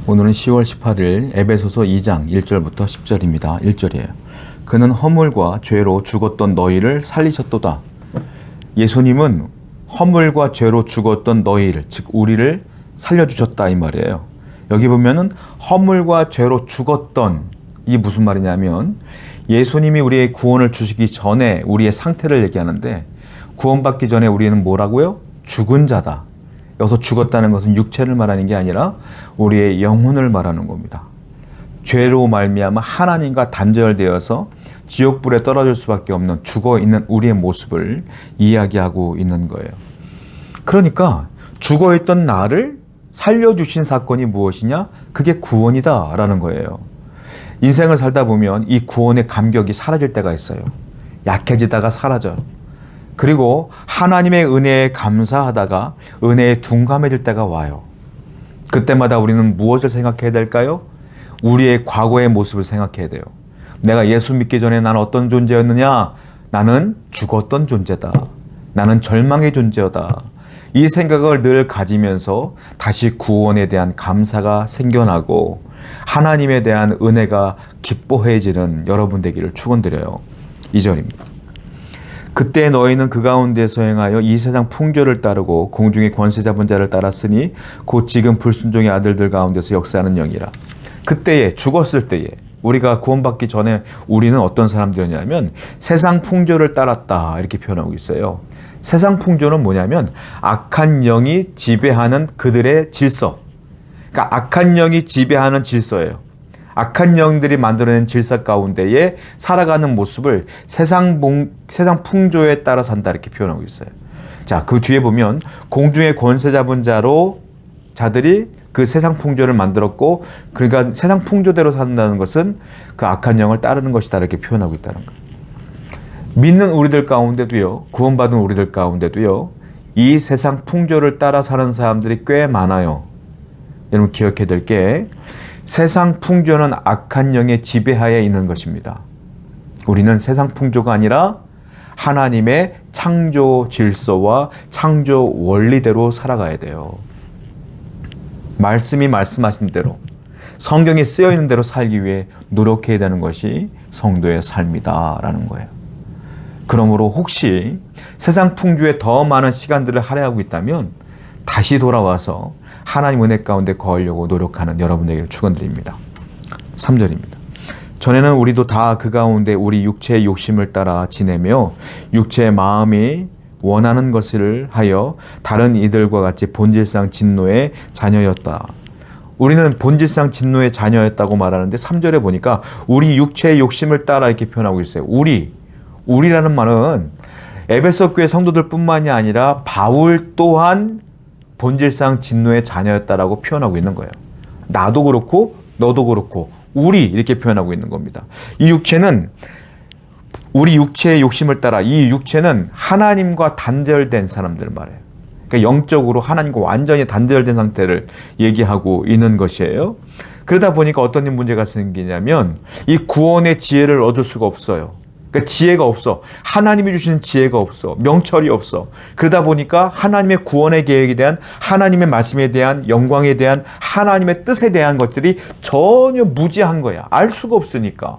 오늘은 10월 18일 에베소서 2장 1절부터 10절입니다. 1절이에요. 그는 허물과 죄로 죽었던 너희를 살리셨도다. 예수님은 허물과 죄로 죽었던 너희를, 즉 우리를 살려주셨다 이 말이에요. 여기 보면은 허물과 죄로 죽었던, 이게 무슨 말이냐면 예수님이 우리의 구원을 주시기 전에 우리의 상태를 얘기하는데, 구원받기 전에 우리는 뭐라고요? 죽은 자다. 여기서 죽었다는 것은 육체를 말하는 게 아니라 우리의 영혼을 말하는 겁니다. 죄로 말미암아 하나님과 단절되어서 지옥불에 떨어질 수밖에 없는 죽어있는 우리의 모습을 이야기하고 있는 거예요. 그러니까 죽어있던 나를 살려주신 사건이 무엇이냐? 그게 구원이다 라는 거예요. 인생을 살다 보면 이 구원의 감격이 사라질 때가 있어요. 약해지다가 사라져요. 그리고 하나님의 은혜에 감사하다가 은혜에 둔감해질 때가 와요. 그때마다 우리는 무엇을 생각해야 될까요? 우리의 과거의 모습을 생각해야 돼요. 내가 예수 믿기 전에 나는 어떤 존재였느냐? 나는 죽었던 존재다. 나는 절망의 존재다. 이 생각을 늘 가지면서 다시 구원에 대한 감사가 생겨나고 하나님에 대한 은혜가 기뻐해지는 여러분 되기를 축원드려요. 2절입니다. 그때 너희는 그 가운데서 행하여 이 세상 풍조를 따르고 공중의 권세 잡은 자를 따랐으니 곧 지금 불순종의 아들들 가운데서 역사하는 영이라. 그때에, 죽었을 때에, 우리가 구원받기 전에 우리는 어떤 사람들이었냐면 세상 풍조를 따랐다 이렇게 표현하고 있어요. 세상 풍조는 뭐냐면 악한 영이 지배하는 그들의 질서. 그러니까 악한 영이 지배하는 질서예요. 악한 영들이 만들어낸 질서 가운데에 살아가는 모습을 세상 풍조에 따라 산다 이렇게 표현하고 있어요. 자, 그 뒤에 보면 공중의 권세 잡은 자들이 그 세상 풍조를 만들었고, 그러니까 세상 풍조대로 산다는 것은 그 악한 영을 따르는 것이다 이렇게 표현하고 있다는 거예요. 믿는 우리들 가운데도요, 구원받은 우리들 가운데도요, 이 세상 풍조를 따라 사는 사람들이 꽤 많아요. 여러분 기억해야 될 게, 세상 풍조는 악한 영의 지배하에 있는 것입니다. 우리는 세상 풍조가 아니라 하나님의 창조 질서와 창조 원리대로 살아가야 돼요. 말씀이 말씀하신 대로, 성경에 쓰여 있는 대로 살기 위해 노력해야 되는 것이 성도의 삶이다라는 거예요. 그러므로 혹시 세상 풍조에 더 많은 시간들을 할애하고 있다면 다시 돌아와서 하나님 은혜 가운데 거하려고 노력하는 여러분에게 축원드립니다. 3절입니다. 전에는 우리도 다 그 가운데 우리 육체의 욕심을 따라 지내며 육체의 마음이 원하는 것을 하여 다른 이들과 같이 본질상 진노의 자녀였다. 우리는 본질상 진노의 자녀였다고 말하는데 3절에 보니까 우리 육체의 욕심을 따라 이렇게 표현하고 있어요. 우리라는 말은 에베소 교회 성도들 뿐만이 아니라 바울 또한 본질상 진노의 자녀였다라고 표현하고 있는 거예요. 나도 그렇고 너도 그렇고 우리 이렇게 표현하고 있는 겁니다. 이 육체는 우리 육체의 욕심을 따라, 이 육체는 하나님과 단절된 사람들을 말해요. 그러니까 영적으로 하나님과 완전히 단절된 상태를 얘기하고 있는 것이에요. 그러다 보니까 어떤 문제가 생기냐면 이 구원의 지혜를 얻을 수가 없어요. 그러니까 지혜가 없어. 하나님이 주시는 지혜가 없어. 명철이 없어. 그러다 보니까 하나님의 구원의 계획에 대한, 하나님의 말씀에 대한, 영광에 대한, 하나님의 뜻에 대한 것들이 전혀 무지한 거야. 알 수가 없으니까.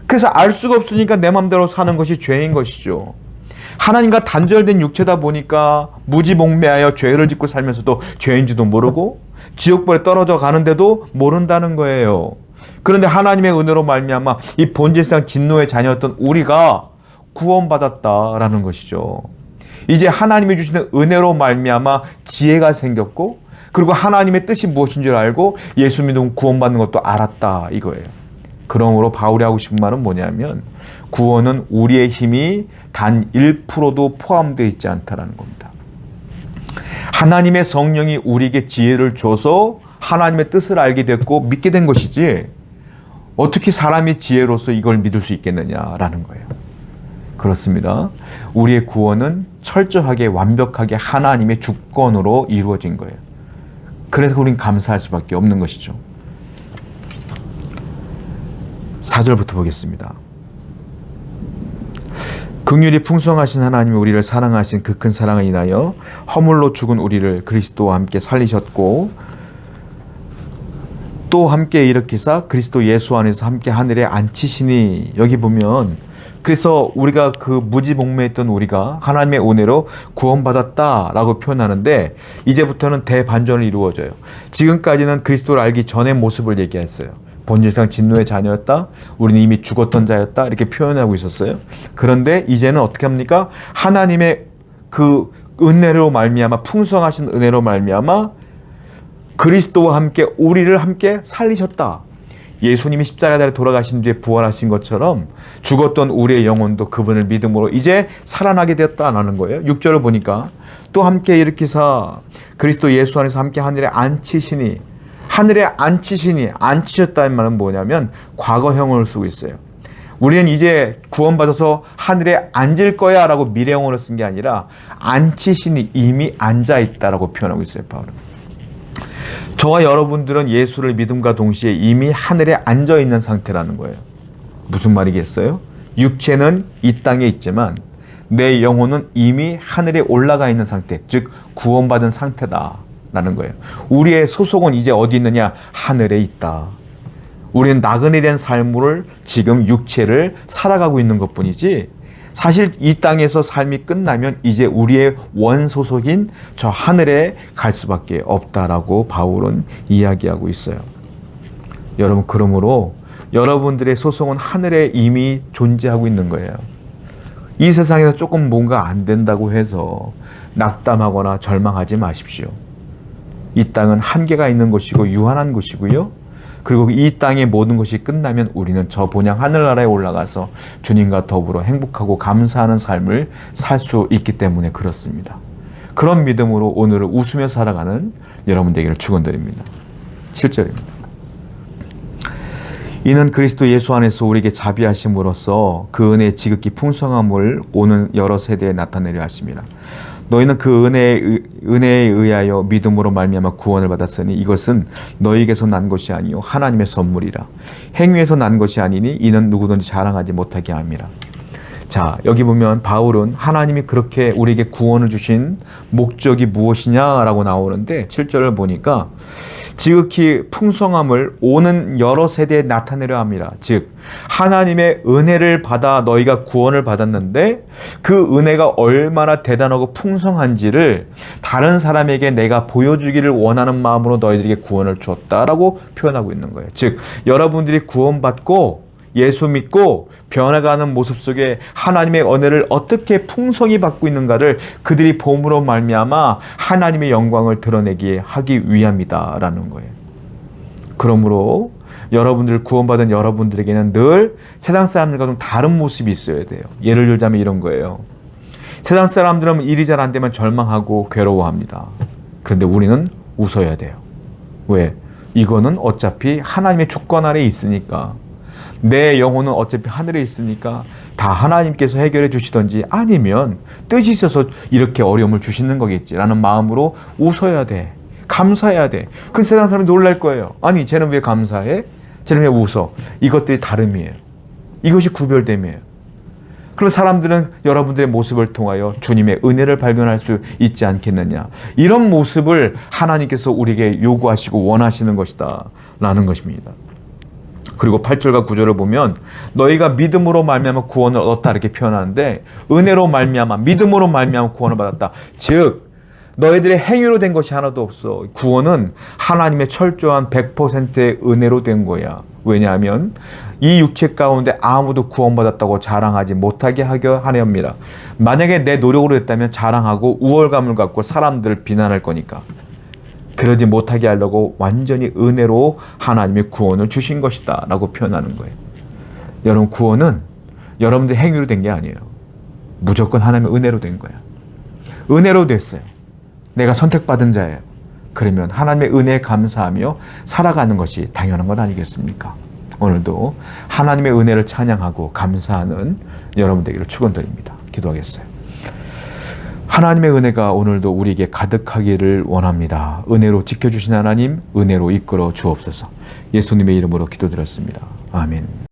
그래서 알 수가 없으니까 내 맘대로 사는 것이 죄인 것이죠. 하나님과 단절된 육체다 보니까 무지몽매하여 죄를 짓고 살면서도 죄인지도 모르고 지옥불에 떨어져 가는데도 모른다는 거예요. 그런데 하나님의 은혜로 말미암아 이 본질상 진노의 자녀였던 우리가 구원받았다라는 것이죠. 이제 하나님이 주시는 은혜로 말미암아 지혜가 생겼고, 그리고 하나님의 뜻이 무엇인 줄 알고 예수 믿으면 구원받는 것도 알았다 이거예요. 그러므로 바울이 하고 싶은 말은 뭐냐면 구원은 우리의 힘이 단 1%도 포함되어 있지 않다라는 겁니다. 하나님의 성령이 우리에게 지혜를 줘서 하나님의 뜻을 알게 됐고 믿게 된 것이지, 어떻게 사람이 지혜로서 이걸 믿을 수 있겠느냐라는 거예요. 그렇습니다. 우리의 구원은 철저하게 완벽하게 하나님의 주권으로 이루어진 거예요. 그래서 우리는 감사할 수밖에 없는 것이죠. 4절부터 보겠습니다. 긍휼이 풍성하신 하나님이 우리를 사랑하신 그 큰 사랑을 인하여 허물로 죽은 우리를 그리스도와 함께 살리셨고 또 함께 일으키사 그리스도 예수 안에서 함께 하늘에 앉히시니, 여기 보면 그래서 우리가 그 무지몽매했던 우리가 하나님의 은혜로 구원받았다라고 표현하는데, 이제부터는 대반전을 이루어져요. 지금까지는 그리스도를 알기 전의 모습을 얘기했어요. 본질상 진노의 자녀였다, 우리는 이미 죽었던 자였다, 이렇게 표현하고 있었어요. 그런데 이제는 어떻게 합니까? 하나님의 그 은혜로 말미암아, 풍성하신 은혜로 말미암아 그리스도와 함께 우리를 함께 살리셨다. 예수님이 십자가에 돌아가신 뒤에 부활하신 것처럼 죽었던 우리의 영혼도 그분을 믿음으로 이제 살아나게 되었다라는 거예요. 6절을 보니까 또 함께 일으키사 그리스도 예수 안에서 함께 하늘에 앉히시니, 하늘에 앉히시니, 앉히셨다는 말은 뭐냐면 과거형을 쓰고 있어요. 우리는 이제 구원받아서 하늘에 앉을 거야 라고 미래형으로 쓴 게 아니라 앉히시니, 이미 앉아있다라고 표현하고 있어요, 바울은. 저와 여러분들은 예수를 믿음과 동시에 이미 하늘에 앉아있는 상태라는 거예요. 무슨 말이겠어요? 육체는 이 땅에 있지만 내 영혼은 이미 하늘에 올라가 있는 상태, 즉 구원받은 상태다라는 거예요. 우리의 소속은 이제 어디 있느냐? 하늘에 있다. 우리는 나그네 된 삶을 지금 육체를 살아가고 있는 것뿐이지, 사실 이 땅에서 삶이 끝나면 이제 우리의 원소속인 저 하늘에 갈 수밖에 없다라고 바울은 이야기하고 있어요. 여러분, 그러므로 여러분들의 소속은 하늘에 이미 존재하고 있는 거예요. 이 세상에서 조금 뭔가 안 된다고 해서 낙담하거나 절망하지 마십시오. 이 땅은 한계가 있는 곳이고 유한한 곳이고요. 그리고 이 땅의 모든 것이 끝나면 우리는 저 본향 하늘나라에 올라가서 주님과 더불어 행복하고 감사하는 삶을 살 수 있기 때문에 그렇습니다. 그런 믿음으로 오늘을 웃으며 살아가는 여러분들에게 축원드립니다. 7절입니다. 이는 그리스도 예수 안에서 우리에게 자비하심으로써 그 은혜의 지극히 풍성함을 오는 여러 세대에 나타내려 하십니다. 너희는 그 은혜에 의하여 믿음으로 말미암아 구원을 받았으니 이것은 너희에게서 난 것이 아니요 하나님의 선물이라. 행위에서 난 것이 아니니 이는 누구든지 자랑하지 못하게 함이라. 자, 여기 보면 바울은 하나님이 그렇게 우리에게 구원을 주신 목적이 무엇이냐라고 나오는데, 7절을 보니까 지극히 풍성함을 오는 여러 세대에 나타내려 함이라. 즉 하나님의 은혜를 받아 너희가 구원을 받았는데 그 은혜가 얼마나 대단하고 풍성한지를 다른 사람에게 내가 보여주기를 원하는 마음으로 너희들에게 구원을 주었다라고 표현하고 있는 거예요. 즉 여러분들이 구원받고 예수 믿고 변해가는 모습 속에 하나님의 은혜를 어떻게 풍성히 받고 있는가를 그들이 봄으로 말미암아 하나님의 영광을 드러내게 하기 위함이다라는 거예요. 그러므로 여러분들 구원받은 여러분들에게는 늘 세상 사람들과 좀 다른 모습이 있어야 돼요. 예를 들자면 이런 거예요. 세상 사람들은 일이 잘 안 되면 절망하고 괴로워합니다. 그런데 우리는 웃어야 돼요. 왜? 이거는 어차피 하나님의 주권 아래에 있으니까. 내 영혼은 어차피 하늘에 있으니까 다 하나님께서 해결해 주시던지 아니면 뜻이 있어서 이렇게 어려움을 주시는 거겠지라는 마음으로 웃어야 돼. 감사해야 돼. 그 세상 사람이 놀랄 거예요. 아니 쟤는 왜 감사해? 쟤는 왜 웃어? 이것들이 다름이에요. 이것이 구별됨이에요. 그럼 사람들은 여러분들의 모습을 통하여 주님의 은혜를 발견할 수 있지 않겠느냐. 이런 모습을 하나님께서 우리에게 요구하시고 원하시는 것이다 라는 것입니다. 그리고 8절과 9절을 보면 너희가 믿음으로 말미암아 구원을 얻었다 이렇게 표현하는데, 은혜로 말미암아 믿음으로 말미암아 구원을 받았다. 즉 너희들의 행위로 된 것이 하나도 없어. 구원은 하나님의 철저한 100%의 은혜로 된 거야. 왜냐하면 이 육체 가운데 아무도 구원받았다고 자랑하지 못하게 하렵니다. 만약에 내 노력으로 했다면 자랑하고 우월감을 갖고 사람들을 비난할 거니까. 그러지 못하게 하려고 완전히 은혜로 하나님의 구원을 주신 것이다 라고 표현하는 거예요. 여러분, 구원은 여러분들의 행위로 된 게 아니에요. 무조건 하나님의 은혜로 된 거야. 은혜로 됐어요. 내가 선택받은 자예요. 그러면 하나님의 은혜에 감사하며 살아가는 것이 당연한 것 아니겠습니까? 오늘도 하나님의 은혜를 찬양하고 감사하는 여러분들에게 축원드립니다. 기도하겠어요. 하나님의 은혜가 오늘도 우리에게 가득하기를 원합니다. 은혜로 지켜주신 하나님, 은혜로 이끌어 주옵소서. 예수님의 이름으로 기도드렸습니다. 아멘.